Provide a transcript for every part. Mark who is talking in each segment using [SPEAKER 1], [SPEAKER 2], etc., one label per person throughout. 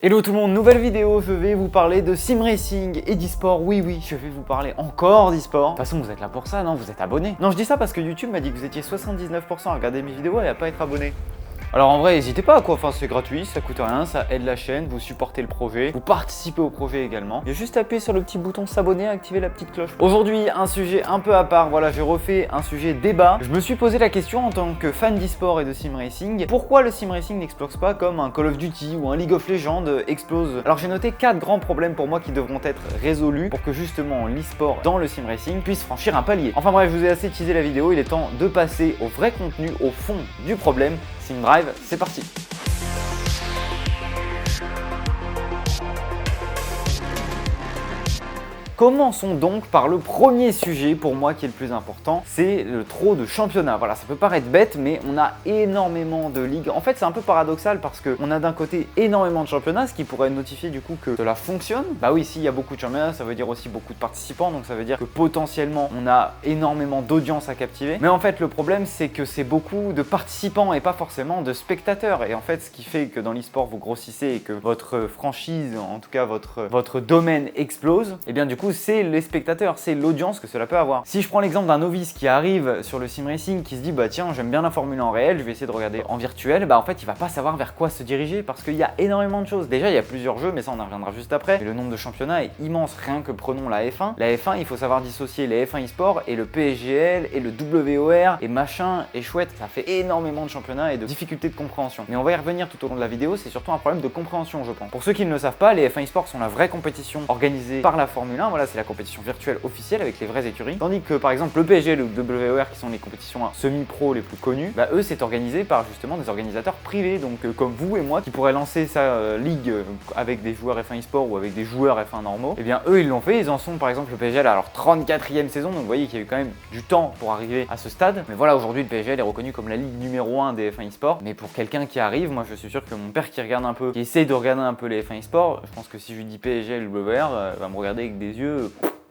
[SPEAKER 1] Hello tout le monde, nouvelle vidéo, je vais vous parler de sim racing et d'e-sport. Oui, je vais vous parler encore d'e-sport. De toute façon, vous êtes là pour ça, non? Vous êtes abonné. Non, je dis ça parce que YouTube m'a dit que vous étiez 79% à regarder mes vidéos et à pas être abonné. Alors en vrai, n'hésitez pas quoi, enfin c'est gratuit, ça coûte rien, ça aide la chaîne, vous supportez le projet, vous participez au projet également. Il y a juste à appuyer sur le petit bouton s'abonner et activer la petite cloche. Aujourd'hui, un sujet un peu à part, voilà, j'ai refait un sujet débat. Je me suis posé la question en tant que fan d'e-sport et de sim racing, pourquoi le sim racing n'explose pas comme un Call of Duty ou un League of Legends explose? Alors j'ai noté 4 grands problèmes pour moi qui devront être résolus pour que justement l'e-sport dans le sim racing puisse franchir un palier. Enfin bref, je vous ai assez teasé la vidéo, il est temps de passer au vrai contenu, au fond du problème. Sim Drive, c'est parti. Commençons donc par le premier sujet pour moi qui est le plus important, c'est le trop de championnats. Voilà, ça peut paraître bête, mais on a énormément de ligues. En fait, c'est un peu paradoxal parce qu'on a d'un côté énormément de championnats, ce qui pourrait notifier du coup que cela fonctionne. Bah oui, s'il y a beaucoup de championnats, ça veut dire aussi beaucoup de participants, donc ça veut dire que potentiellement on a énormément d'audience à captiver. Mais en fait, le problème, c'est que c'est beaucoup de participants et pas forcément de spectateurs. Et en fait, ce qui fait que dans l'e-sport, vous grossissez et que votre franchise, en tout cas votre domaine explose, et bien du coup, c'est les spectateurs, c'est l'audience que cela peut avoir. Si je prends l'exemple d'un novice qui arrive sur le sim racing, qui se dit bah tiens j'aime bien la Formule 1 en réel, je vais essayer de regarder en virtuel, bah en fait il va pas savoir vers quoi se diriger parce qu'il y a énormément de choses. Déjà il y a plusieurs jeux, mais ça on en reviendra juste après. Et le nombre de championnats est immense, rien que prenons la F1. La F1 il faut savoir dissocier les F1 e-sport et le PSGL et le WOR et machin et chouette, ça fait énormément de championnats et de difficultés de compréhension. Mais on va y revenir tout au long de la vidéo, c'est surtout un problème de compréhension je pense. Pour ceux qui ne le savent pas, les F1 e-sport sont la vraie compétition organisée par la Formule 1, voilà c'est la compétition virtuelle officielle avec les vraies écuries, tandis que par exemple le PSG et le WOR qui sont les compétitions semi-pro les plus connues, bah eux c'est organisé par justement des organisateurs privés, donc comme vous et moi qui pourraient lancer sa ligue avec des joueurs F1 e-sport ou avec des joueurs F1 normaux, et bien eux ils l'ont fait, ils en sont par exemple le PSG à leur 34e saison, donc vous voyez qu'il y a eu quand même du temps pour arriver à ce stade, mais voilà aujourd'hui le PSG est reconnu comme la ligue numéro 1 des F1 e-sport, mais pour quelqu'un qui arrive, moi je suis sûr que mon père qui regarde un peu, qui essaye de regarder un peu les F1 e-sport, je pense que si je lui dis PSG et WOR, va me regarder avec des yeux.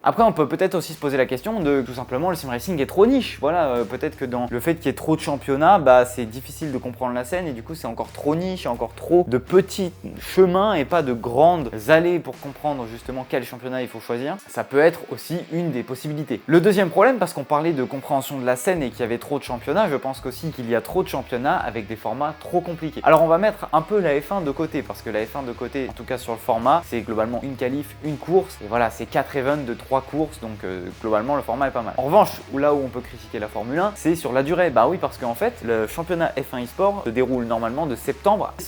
[SPEAKER 1] Après, on peut peut-être aussi se poser la question de tout simplement le sim racing est trop niche. Voilà, peut-être que dans le fait qu'il y ait trop de championnats, bah c'est difficile de comprendre la scène et du coup c'est encore trop niche, et encore trop de petits chemins et pas de grandes allées pour comprendre justement quel championnat il faut choisir. Ça peut être aussi une des possibilités. Le deuxième problème, parce qu'on parlait de compréhension de la scène et qu'il y avait trop de championnats, je pense aussi qu'il y a trop de championnats avec des formats trop compliqués. Alors on va mettre un peu la F1 de côté parce que la F1 de côté, en tout cas sur le format, c'est globalement une qualif, une course et voilà, c'est 4 events de 3 courses, donc globalement le format est pas mal. En revanche, là où on peut critiquer la Formule 1, c'est sur la durée. Bah oui, parce qu'en fait, le championnat F1 e-sport se déroule normalement de septembre à...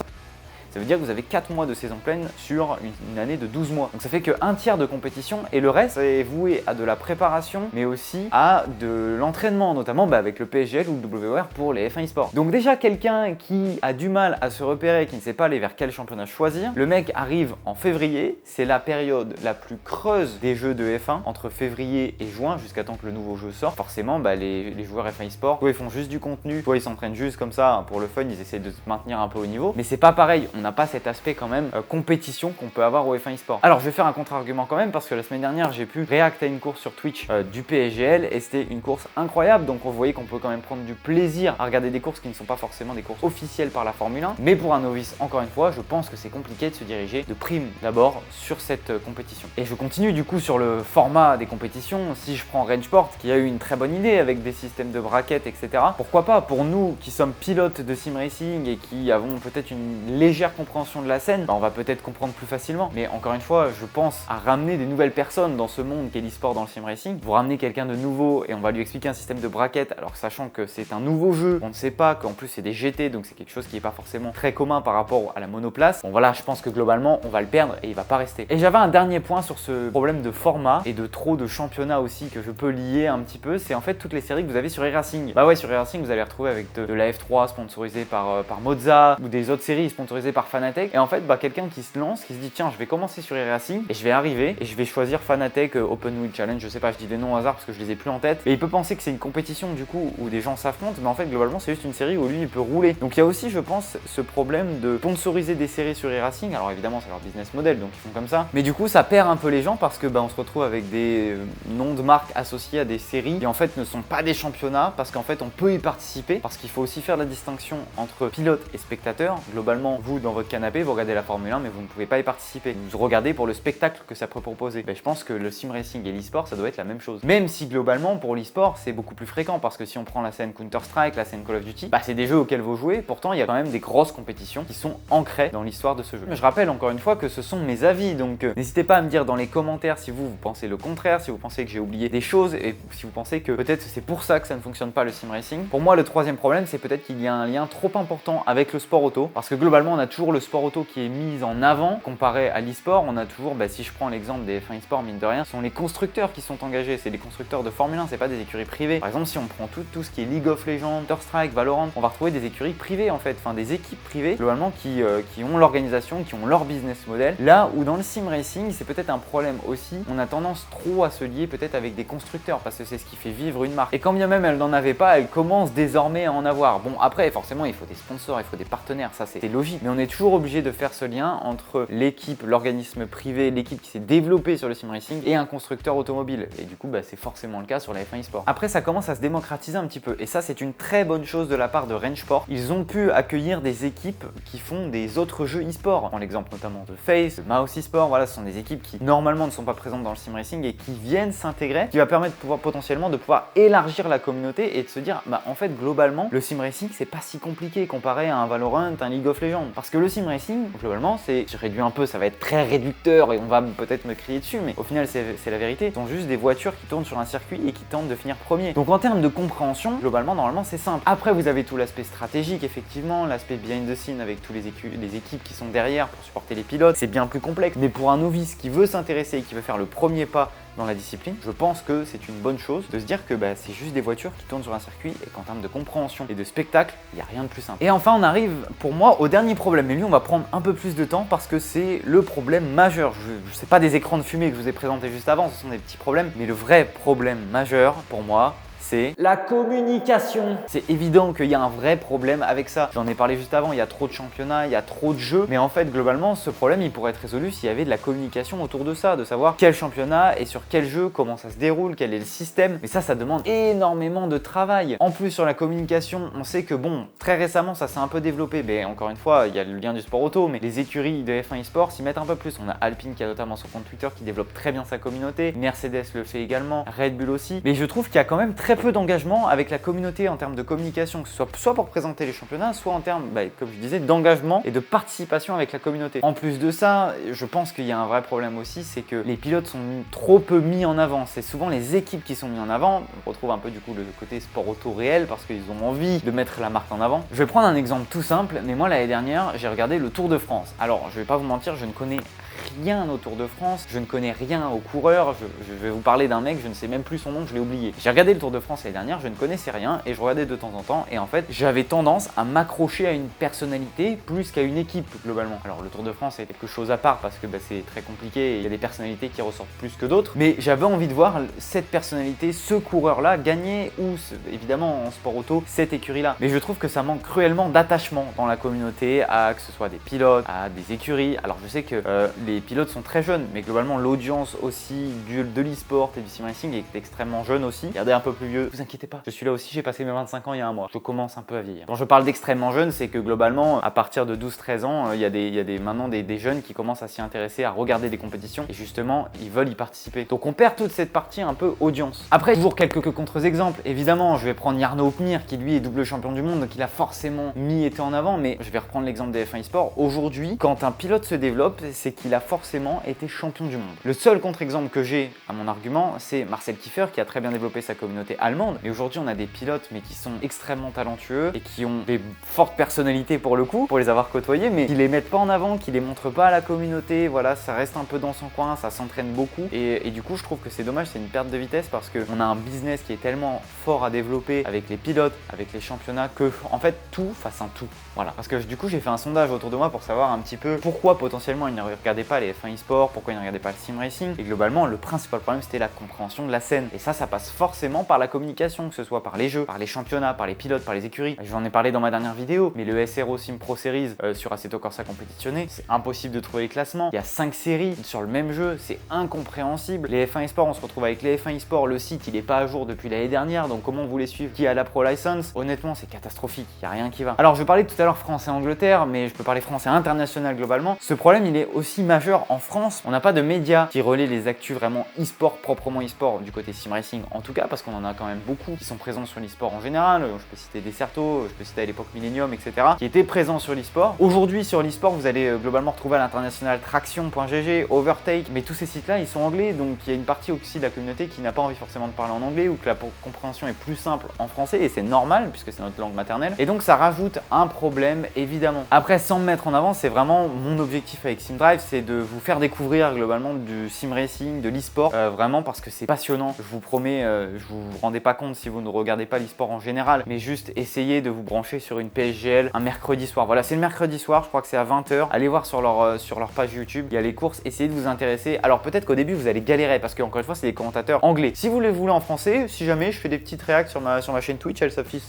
[SPEAKER 1] Ça veut dire que vous avez 4 mois de saison pleine sur une année de 12 mois. Donc ça fait qu'un tiers de compétition et le reste est voué à de la préparation, mais aussi à de l'entraînement, notamment avec le PSGL ou le WOR pour les F1 e-sport. Donc déjà quelqu'un qui a du mal à se repérer, qui ne sait pas aller vers quel championnat choisir, le mec arrive en février, c'est la période la plus creuse des jeux de F1, entre février et juin, jusqu'à temps que le nouveau jeu sorte. Forcément, les joueurs F1 e-sport, soit ils font juste du contenu, soit ils s'entraînent juste comme ça, pour le fun, ils essaient de se maintenir un peu au niveau, mais c'est pas pareil. On n'a pas cet aspect quand même compétition qu'on peut avoir au F1 e-sport. Alors je vais faire un contre-argument quand même parce que la semaine dernière j'ai pu réacter à une course sur Twitch du PSGL et c'était une course incroyable, donc on voyait qu'on peut quand même prendre du plaisir à regarder des courses qui ne sont pas forcément des courses officielles par la Formule 1, mais pour un novice, encore une fois, je pense que c'est compliqué de se diriger de prime d'abord sur cette compétition. Et je continue du coup sur le format des compétitions. Si je prends Rangeport qui a eu une très bonne idée avec des systèmes de braquettes, etc., pourquoi pas pour nous qui sommes pilotes de sim racing et qui avons peut-être une légère compréhension de la scène, on va peut-être comprendre plus facilement. Mais encore une fois, je pense à ramener des nouvelles personnes dans ce monde qu'est l'e-sport dans le sim racing. Vous ramenez quelqu'un de nouveau et on va lui expliquer un système de braquettes, alors sachant que c'est un nouveau jeu, on ne sait pas qu'en plus c'est des GT, donc c'est quelque chose qui n'est pas forcément très commun par rapport à la monoplace. Bon voilà, je pense que globalement on va le perdre et il va pas rester. Et j'avais un dernier point sur ce problème de format et de trop de championnats aussi que je peux lier un petit peu, c'est en fait toutes les séries que vous avez sur e-racing. Bah ouais, sur e-racing vous allez retrouver avec de la F3 sponsorisée par Mozza ou des autres séries sponsorisées par Fanatec. Et en fait, quelqu'un qui se lance, qui se dit tiens, je vais commencer sur e-racing et je vais arriver et je vais choisir Fanatec Open Wheel Challenge, je sais pas, je dis des noms au hasard parce que je les ai plus en tête. Et il peut penser que c'est une compétition du coup où des gens s'affrontent, mais en fait globalement c'est juste une série où lui il peut rouler. Donc il y a aussi, je pense, ce problème de sponsoriser des séries sur e-racing. Alors évidemment c'est leur business model, donc ils font comme ça. Mais du coup ça perd un peu les gens parce que on se retrouve avec des noms de marques associés à des séries qui en fait ne sont pas des championnats parce qu'en fait on peut y participer parce qu'il faut aussi faire la distinction entre pilote et spectateur. Globalement, vous dans votre canapé, vous regardez la Formule 1, mais vous ne pouvez pas y participer. Vous regardez pour le spectacle que ça peut proposer. Je pense que le sim racing et l'e-sport, ça doit être la même chose. Même si globalement, pour l'e-sport, c'est beaucoup plus fréquent parce que si on prend la scène Counter-Strike, la scène Call of Duty, c'est des jeux auxquels vous jouez. Pourtant, il y a quand même des grosses compétitions qui sont ancrées dans l'histoire de ce jeu. Je rappelle encore une fois que ce sont mes avis, donc n'hésitez pas à me dire dans les commentaires si vous pensez le contraire, si vous pensez que j'ai oublié des choses et si vous pensez que peut-être c'est pour ça que ça ne fonctionne pas le sim racing. Pour moi, le troisième problème, c'est peut-être qu'il y a un lien trop important avec le sport auto, parce que globalement, on a toujours le sport auto qui est mis en avant comparé à l'e-sport. On a toujours, si je prends l'exemple des F1 e-sport, mine de rien, ce sont les constructeurs qui sont engagés, c'est les constructeurs de Formule 1, c'est pas des écuries privées. Par exemple, si on prend tout ce qui est League of Legends, Counter-Strike, Valorant, on va retrouver des écuries privées en fait, enfin des équipes privées globalement qui ont l'organisation, qui ont leur business model. Là où dans le sim racing, c'est peut-être un problème aussi, on a tendance trop à se lier peut-être avec des constructeurs parce que c'est ce qui fait vivre une marque. Et quand bien même elle n'en avait pas, elle commence désormais à en avoir. Bon, après forcément il faut des sponsors, il faut des partenaires, ça c'est logique, mais on est toujours obligé de faire ce lien entre l'équipe, l'organisme privé, l'équipe qui s'est développée sur le sim racing et un constructeur automobile. Et du coup c'est forcément le cas sur la F1 e-sport. Après ça commence à se démocratiser un petit peu et ça c'est une très bonne chose de la part de Rangeport. Ils ont pu accueillir des équipes qui font des autres jeux e-sport. On prend l'exemple notamment de FaZe, de Mouse e-sport, voilà, ce sont des équipes qui normalement ne sont pas présentes dans le sim racing et qui viennent s'intégrer, qui va permettre potentiellement de pouvoir élargir la communauté et de se dire en fait globalement le sim racing c'est pas si compliqué comparé à un Valorant, un League of Legends. Parce que le sim racing globalement c'est, je réduis un peu, ça va être très réducteur et on va peut-être me crier dessus, mais au final c'est la vérité. Ce sont juste des voitures qui tournent sur un circuit et qui tentent de finir premier. Donc en termes de compréhension, globalement normalement c'est simple. Après vous avez tout l'aspect stratégique effectivement, l'aspect behind the scene avec tous les équipes qui sont derrière pour supporter les pilotes, c'est bien plus complexe. Mais pour un novice qui veut s'intéresser et qui veut faire le premier pas dans la discipline, je pense que c'est une bonne chose de se dire que c'est juste des voitures qui tournent sur un circuit et qu'en termes de compréhension et de spectacle, il n'y a rien de plus simple. Et enfin, on arrive pour moi au dernier problème. Mais lui, on va prendre un peu plus de temps parce que c'est le problème majeur. Je sais pas des écrans de fumée que je vous ai présentés juste avant, ce sont des petits problèmes. Mais le vrai problème majeur pour moi, c'est la communication. C'est évident qu'il y a un vrai problème avec ça. J'en ai parlé juste avant, il y a trop de championnats, il y a trop de jeux. Mais en fait, globalement, ce problème, il pourrait être résolu s'il y avait de la communication autour de ça, de savoir quel championnat et sur quel jeu, comment ça se déroule, quel est le système. Mais ça demande énormément de travail. En plus, sur la communication, on sait que très récemment, ça s'est un peu développé. Mais encore une fois, il y a le lien du sport auto, mais les écuries de F1 e-sport s'y mettent un peu plus. On a Alpine qui a notamment son compte Twitter qui développe très bien sa communauté. Mercedes le fait également, Red Bull aussi. Mais je trouve qu'il y a quand même très peu d'engagement avec la communauté en termes de communication, que ce soit pour présenter les championnats, soit en termes, comme je disais, d'engagement et de participation avec la communauté. En plus de ça, je pense qu'il y a un vrai problème aussi, c'est que les pilotes sont trop peu mis en avant. C'est souvent les équipes qui sont mis en avant. On retrouve un peu du coup le côté sport auto réel parce qu'ils ont envie de mettre la marque en avant. Je vais prendre un exemple tout simple, mais moi l'année dernière, j'ai regardé le Tour de France. Alors, je vais pas vous mentir, je ne connais rien au Tour de France, je ne connais rien aux coureurs, je vais vous parler d'un mec, je ne sais même plus son nom, je l'ai oublié. J'ai regardé le Tour de France l'année dernière, je ne connaissais rien et je regardais de temps en temps et en fait j'avais tendance à m'accrocher à une personnalité plus qu'à une équipe globalement. Alors le Tour de France c'est quelque chose à part parce que c'est très compliqué et il y a des personnalités qui ressortent plus que d'autres, mais j'avais envie de voir cette personnalité, ce coureur là gagner ou évidemment en sport auto cette écurie là. Mais je trouve que ça manque cruellement d'attachement dans la communauté, à que ce soit des pilotes, à des écuries. Alors je sais que les pilotes sont très jeunes, mais globalement l'audience aussi de l'e-sport et du sim racing est extrêmement jeune aussi. Regardez un peu plus vieux, vous inquiétez pas, je suis là aussi, j'ai passé mes 25 ans il y a un mois, je commence un peu à vieillir. Quand je parle d'extrêmement jeune, c'est que globalement à partir de 12-13 ans, il y a maintenant des jeunes qui commencent à s'y intéresser, à regarder des compétitions et justement ils veulent y participer. Donc on perd toute cette partie un peu audience. Après toujours quelques contre-exemples, évidemment je vais prendre Jarno Opmeer qui lui est double champion du monde, donc il a forcément été en avant, mais je vais reprendre l'exemple des F1 e-sport. Aujourd'hui, quand un pilote se développe, c'est qu'il a forcément été champion du monde. Le seul contre-exemple que j'ai à mon argument, c'est Marcel Kiefer qui a très bien développé sa communauté allemande. Mais aujourd'hui, on a des pilotes mais qui sont extrêmement talentueux et qui ont des fortes personnalités pour le coup, pour les avoir côtoyés, mais qui les mettent pas en avant, qui les montrent pas à la communauté. Voilà, ça reste un peu dans son coin, ça s'entraîne beaucoup. Et du coup, je trouve que c'est dommage, c'est une perte de vitesse parce qu'on a un business qui est tellement fort à développer avec les pilotes, avec les championnats, que en fait tout fasse un tout. Voilà. Parce que du coup, j'ai fait un sondage autour de moi pour savoir un petit peu pourquoi potentiellement ils ne regardaient pas pas les F1 eSport, pourquoi ils ne regardaient pas le sim racing. Et globalement, le principal problème, c'était la compréhension de la scène. Et ça passe forcément par la communication, que ce soit par les jeux, par les championnats, par les pilotes, par les écuries. Je vous en ai parlé dans ma dernière vidéo, mais le SRO Sim Pro Series sur Assetto Corsa Competizione, c'est impossible de trouver les classements. Il y a 5 séries sur le même jeu, c'est incompréhensible. Les F1 eSport, on se retrouve avec les F1 eSport, le site il est pas à jour depuis l'année dernière, donc comment vous les suivez? Qui a la Pro License? Honnêtement, c'est catastrophique, il n'y a rien qui va. Alors je parlais tout à l'heure France et Angleterre, mais je peux parler français international globalement. Ce problème il est aussi majeur en France. On n'a pas de médias qui relaient les actus vraiment e-sport, proprement e-sport du côté sim racing en tout cas, parce qu'on en a quand même beaucoup qui sont présents sur l'e-sport en général. Je peux citer Desserto, je peux citer à l'époque Millennium, etc. qui étaient présents sur l'e-sport. Aujourd'hui sur l'e-sport, vous allez globalement retrouver à l'international Traction.gg, Overtake, mais tous ces sites-là ils sont anglais, donc il y a une partie aussi de la communauté qui n'a pas envie forcément de parler en anglais ou que la compréhension est plus simple en français, et c'est normal puisque c'est notre langue maternelle, et donc ça rajoute un problème évidemment. Après, sans me mettre en avant, c'est vraiment mon objectif avec SimDrive, c'est de vous faire découvrir globalement du sim racing, de l'e-sport, vraiment parce que c'est passionnant. Je vous promets, je vous rendez pas compte si vous ne regardez pas l'e-sport en général, mais juste essayez de vous brancher sur une PSGL un mercredi soir. Voilà, c'est le mercredi soir, je crois que c'est à 20 h. Allez voir sur leur page YouTube, il y a les courses, essayez de vous intéresser. Alors peut-être qu'au début vous allez galérer parce que encore une fois c'est des commentateurs anglais. Si vous les voulez en français, si jamais je fais des petites réacts sur ma chaîne Twitch, elle s'affiche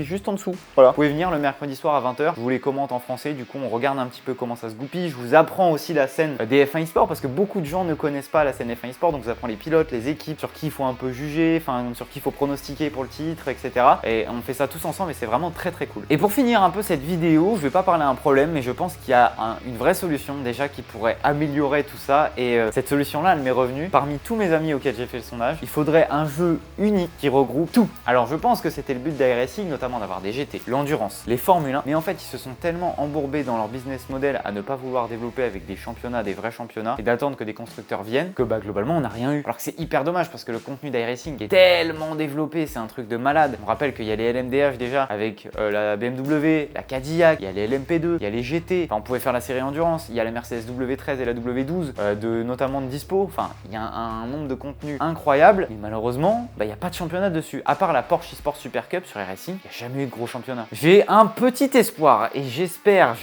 [SPEAKER 1] juste en dessous. Voilà, vous pouvez venir le mercredi soir à 20 h, je vous les commente en français, du coup on regarde un petit peu comment ça se goupille. Je vous apprends aussi la scène des F1 eSport parce que beaucoup de gens ne connaissent pas la scène F1 eSport, donc je vous apprends les pilotes, les équipes, sur qui il faut un peu juger, enfin sur qui il faut pronostiquer pour le titre, etc. Et on fait ça tous ensemble et c'est vraiment très très cool. Et pour finir un peu cette vidéo, je vais pas parler d'un problème, mais je pense qu'il y a une vraie solution déjà qui pourrait améliorer tout ça, et cette solution là elle m'est revenue parmi tous mes amis auxquels j'ai fait le sondage. Il faudrait un jeu unique qui regroupe tout. Alors je pense que c'était le but d'iRacing, notamment d'avoir des GT, l'endurance, les Formule 1, mais en fait ils se sont tellement embourbés dans leur business model à ne pas vouloir développer avec des championnats, des vrais championnats, et d'attendre que des constructeurs viennent, que bah globalement on n'a rien eu. Alors que c'est hyper dommage parce que le contenu d'iRacing est tellement développé, c'est un truc de malade. On rappelle qu'il y a les LMDH déjà avec la BMW, la Cadillac, il y a les LMP2, il y a les GT, enfin on pouvait faire la série endurance, il y a la Mercedes W13 et la W12 notamment de dispo, enfin il y a un nombre de contenus incroyable, mais malheureusement bah, il n'y a pas de championnat dessus, à part la Porsche eSport Super Cup sur iRacing, il n'y a jamais eu de gros championnat. J'ai un petit espoir et j'espère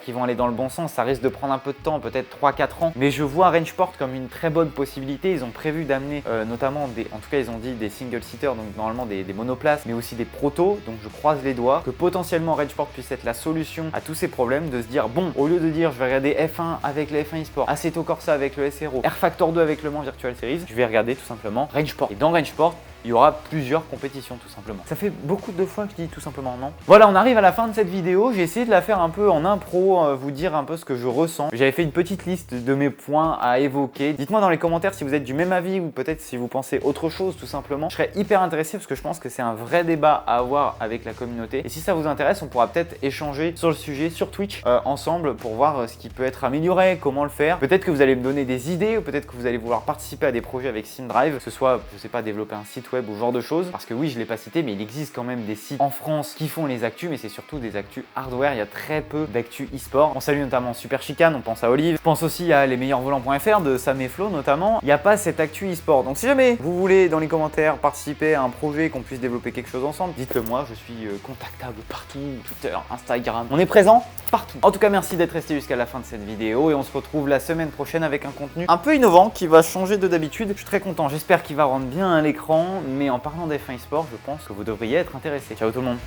[SPEAKER 1] qu'ils vont aller dans le bon sens. Ça risque de prendre un peu de temps, peut-être 3-4 ans, mais je vois Rangeport comme une très bonne possibilité. Ils ont prévu d'amener notamment en tout cas ils ont dit des single seaters, donc normalement des monoplaces, mais aussi des protos, donc je croise les doigts que potentiellement Rangeport puisse être la solution à tous ces problèmes, de se dire bon, au lieu de dire je vais regarder F1 avec le F1 eSport, Assetto Corsa avec le SRO, R Factor 2 avec le Mans Virtual Series, je vais regarder tout simplement Rangeport. Et dans Rangeport, il y aura plusieurs compétitions tout simplement. Ça fait beaucoup de fois que je dis tout simplement non. Voilà, on arrive à la fin de cette vidéo. J'ai essayé de la faire un peu en impro, vous dire un peu ce que je ressens. J'avais fait une petite liste de mes points à évoquer. Dites-moi dans les commentaires si vous êtes du même avis ou peut-être si vous pensez autre chose tout simplement. Je serais hyper intéressé parce que je pense que c'est un vrai débat à avoir avec la communauté. Et si ça vous intéresse, on pourra peut-être échanger sur le sujet sur Twitch ensemble pour voir ce qui peut être amélioré, comment le faire. Peut-être que vous allez me donner des idées ou peut-être que vous allez vouloir participer à des projets avec SimDrive, que ce soit, je sais pas, développer un site web ou ce genre de choses, parce que oui, je l'ai pas cité, mais il existe quand même des sites en France qui font les actus, mais c'est surtout des actus hardware. Il y a très peu d'actus e-sport. On salue notamment Super Chicane, on pense à Olive, je pense aussi à lesmeilleurvolants.fr de Sam et Flo notamment. Il n'y a pas cette actu e-sport. Donc si jamais vous voulez dans les commentaires participer à un projet, qu'on puisse développer quelque chose ensemble, dites-le moi, je suis contactable partout, Twitter, Instagram, on est présent partout. En tout cas, merci d'être resté jusqu'à la fin de cette vidéo et on se retrouve la semaine prochaine avec un contenu un peu innovant qui va changer de d'habitude. Je suis très content, j'espère qu'il va rendre bien à l'écran, mais en parlant d'F1 eSport, je pense que vous devriez être intéressé. Ciao tout le monde.